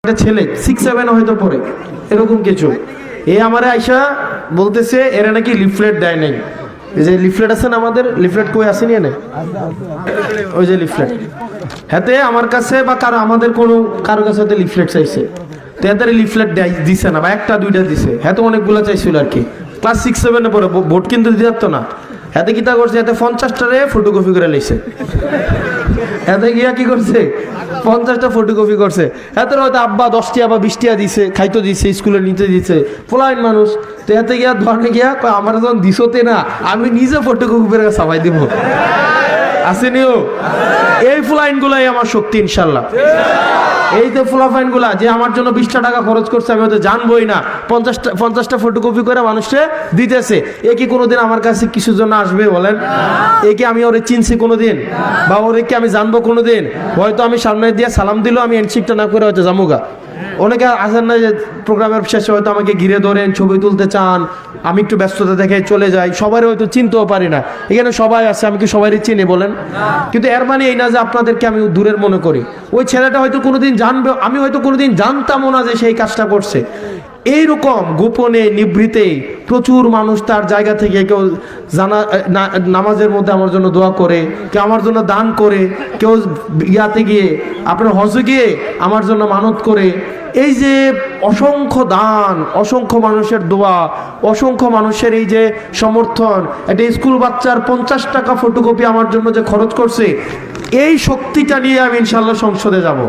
একটা ছেলে 6-7 হয়তো পড়ে এরকম কিছু, এই আমারে আইসা বলতেছে এরা নাকি লিফলেট দেয় নাই। এই যে লিফলেট আছে না, আমাদের লিফলেট কই আসেনি এনে, ওই যে লিফলেট হাতে আমার কাছে বা কারো আমাদের কোনো কারো কাছে হাতে লিফলেট চাইছে, তো এদের লিফলেট দিছে না বা একটা দুইটা দিছে, হ্যাঁ তো অনেকগুলো চাইছিল আর কি। ক্লাস 6-7 পরে ভোট কিন্তু দিতে পারতো না, হাতে কিতা করছে, হাতে 50টারে ফটোকপি করে লাইছে। এতে গিয়া কি করছে, 50টা ফটোকপি করছে। এত হয়তো আব্বা 10টি আবার 20টিয়া দিছে, খাইতো দিছে, স্কুলে নিতে দিছে, পোলাইন মানুষ। তো এতে গিয়া ধরনে গিয়া আমার যখন দিছোতে না, আমি নিজে ফটোকপি করে সাবাই দিব, আসেনিও। এই ফুলাইন গুলাই আমার শক্তি ইনশাল্লাহ। এই যে ফুলাফাইন গুলা যে আমার জন্য 20টা টাকা খরচ করছে, আমি হয়তো জানবোই না, 50টা ফটোকপি করে মানুষকে দিতেছে। এ কি কোনোদিন আমার কাছে কিছুর জন্য আসবে বলেন? এ কি আমি ওরে চিনছি কোনোদিন, বা ওরে কি আমি জানবো কোনোদিন? হয়তো আমি সামনে দিয়ে সালাম দিল, আমি হ্যান্ডশেকটা না করে হয়তো জামুগা। অনেকে আসেন না যে প্রোগ্রামের শেষে হয়তো আমাকে ঘিরে ধরেন, ছবি তুলতে চান, আমি একটু ব্যস্ততা দেখে চলে যাই, সবাই হয়তো চিনতেও পারি না। এখানে সবাই আছে, আমি কি সবারই চিনি বলেন? কিন্তু এর মানে এই না যে আপনাদেরকে আমি দূরের মনে করি। ওই ছেলেটা হয়তো কোনোদিন জানবে, আমি হয়তো কোনোদিন জানতামও না যে সেই কাজটা করছে। এইরকম গোপনে নিভৃতে প্রচুর মানুষ তার জায়গা থেকে, কেউ নামাজের মধ্যে আমার জন্য দোয়া করে, কেউ আমার জন্য দান করে, কেউ ইয়াতে গিয়ে আপনার হজে গিয়ে আমার জন্য মানত করে। এই যে অসংখ্য দান, অসংখ্য মানুষের দোয়া, অসংখ্য মানুষের এই যে সমর্থন, একটা স্কুল বাচ্চার 50 টাকা ফটোকপি আমার জন্য যে খরচ করছে, এই শক্তিটা নিয়ে আমি ইনশাল্লাহ সংসদে যাব।